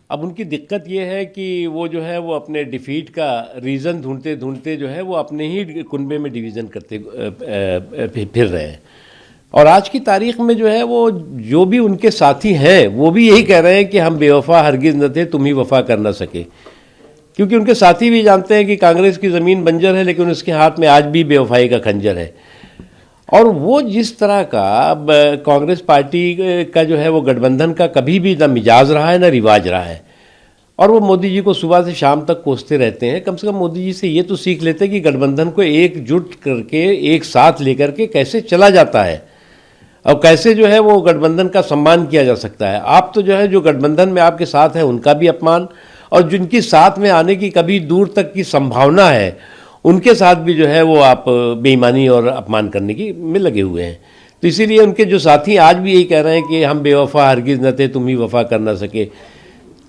अब उनकी दिक्कत ये है कि वो जो है वो अपने डिफीट का रीज़न ढूंढते ढूंढते जो है वो अपने ही कुनबे में डिवीज़न करते फिर रहे हैं। और आज की तारीख में जो है वो जो भी उनके साथी हैं वो भी यही कह रहे हैं कि हम बेवफा हरगिज़ न थे, तुम ही वफा कर ना सके। क्योंकि उनके साथी भी जानते हैं कि कांग्रेस की ज़मीन बंजर है, लेकिन उसके हाथ में आज भी बेवफाई का खंजर है। और वो जिस तरह का कांग्रेस पार्टी का जो है वो गठबंधन का कभी भी ना मिजाज रहा है ना रिवाज रहा है, और वो मोदी जी को सुबह से शाम तक कोसते रहते हैं। कम से कम मोदी जी से ये तो सीख लेते हैं कि गठबंधन को एकजुट करके एक साथ लेकर के कैसे चला जाता है और कैसे जो है वो गठबंधन का सम्मान किया जा सकता है। आप तो जो है जो गठबंधन में आपके साथ है उनका भी अपमान, और जिनकी साथ में आने की कभी दूर तक की संभावना है उनके साथ भी जो है वो आप बेईमानी और अपमान करने की में लगे हुए हैं। तो इसीलिए उनके जो साथी आज भी यही कह रहे हैं कि हम बेवफा हरगिज़ न थे, तुम ही वफा कर ना सके।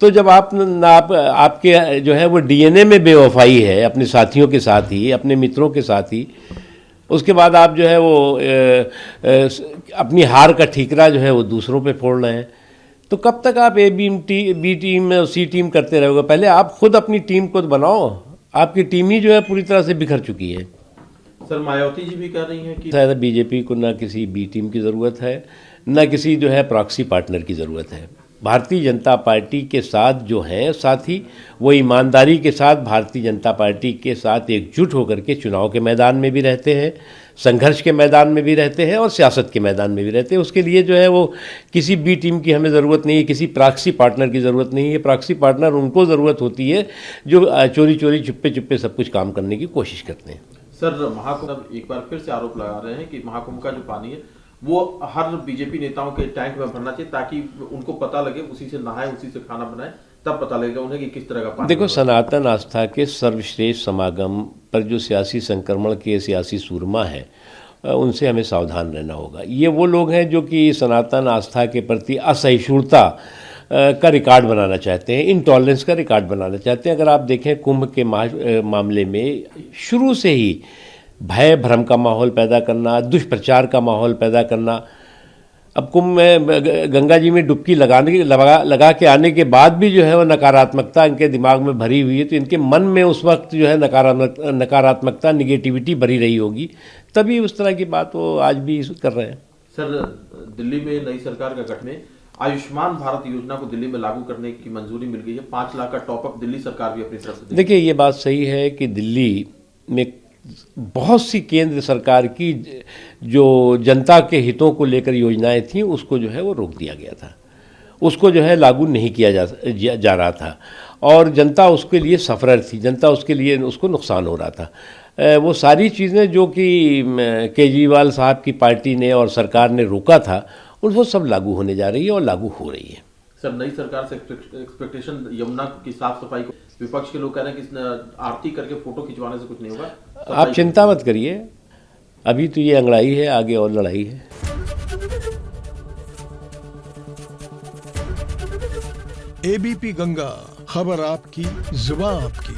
तो जब आपके जो है वो डीएनए में बेवफाई है अपने साथियों के साथ ही, अपने मित्रों के साथ ही, उसके बाद आप जो है वो अपनी हार का ठीकरा जो है वो दूसरों पे फोड़ रहे हैं, तो कब तक आप बी टीम और सी टीम करते रहोगे? पहले आप खुद अपनी टीम को बनाओ। आपकी टीम ही जो है पूरी तरह से बिखर चुकी है। सर मायावती जी भी कह रही हैं कि शायद बीजेपी को ना किसी बी टीम की ज़रूरत है, ना किसी जो है प्रॉक्सी पार्टनर की ज़रूरत है। भारतीय जनता पार्टी के साथ जो हैं साथी, वो ईमानदारी के साथ भारतीय जनता पार्टी के साथ एकजुट होकर के चुनाव के मैदान में भी रहते हैं, संघर्ष के मैदान में भी रहते हैं और सियासत के मैदान में भी रहते हैं। उसके लिए जो है वो किसी बी टीम की हमें ज़रूरत नहीं है, किसी प्रॉक्सी पार्टनर की ज़रूरत नहीं है। प्रॉक्सी पार्टनर उनको ज़रूरत होती है जो चोरी चोरी चुप्पे चुप्पे सब कुछ काम करने की कोशिश करते हैं। सर महाकुंभ एक बार फिर से आरोप लगा रहे हैं कि महाकुंभ का जो पानी है वो हर बीजेपी नेताओं के टैंक में भरना चाहिए, ताकि उनको पता लगे, उसी से नहाए, उसी से खाना बनाए, तब पता लगेगा उन्हें कि किस तरह का पानी। देखो, सनातन आस्था के सर्वश्रेष्ठ समागम पर जो सियासी संक्रमण के सियासी सूरमा है, उनसे हमें सावधान रहना होगा। ये वो लोग हैं जो कि सनातन आस्था के प्रति असहिष्णुता का रिकॉर्ड बनाना चाहते हैं, इंटॉलरेंस का रिकॉर्ड बनाना चाहते हैं। अगर आप देखें कुंभ के मामले में शुरू से ही भय भ्रम का माहौल पैदा करना, दुष्प्रचार का माहौल पैदा करना। अब कुंभ में गंगा जी में डुबकी लगा के आने के बाद भी जो है वो नकारात्मकता इनके दिमाग में भरी हुई है, तो इनके मन में उस वक्त जो है नकारात्मकता निगेटिविटी भरी रही होगी, तभी उस तरह की बात वो आज भी कर रहे हैं। सर दिल्ली में नई सरकार का गठन में आयुष्मान भारत योजना को दिल्ली में लागू करने की मंजूरी मिल गई है। 5 लाख का टॉपअप दिल्ली सरकार भी अपनी तरफ से। देखिए, ये बात सही है कि दिल्ली में बहुत सी केंद्र सरकार की जो जनता के हितों को लेकर योजनाएं थीं उसको जो है वो रोक दिया गया था, उसको जो है लागू नहीं किया जा रहा था, और जनता उसके लिए सफरर थी, जनता उसके लिए उसको नुकसान हो रहा था। वो सारी चीज़ें जो कि केजरीवाल साहब की पार्टी ने और सरकार ने रोका था, उनको सब लागू होने जा रही है और लागू हो रही है। सर नई सरकार से एक्सपेक्टेशन, यमुना की साफ सफाई को विपक्ष के लोग कह रहे हैं कि आरती करके फोटो खिंचवाने से कुछ नहीं होगा। आप चिंता मत करिए, अभी तो ये अंगड़ाई है, आगे और लड़ाई है। एबीपी गंगा, खबर आपकी, जुबान आपकी।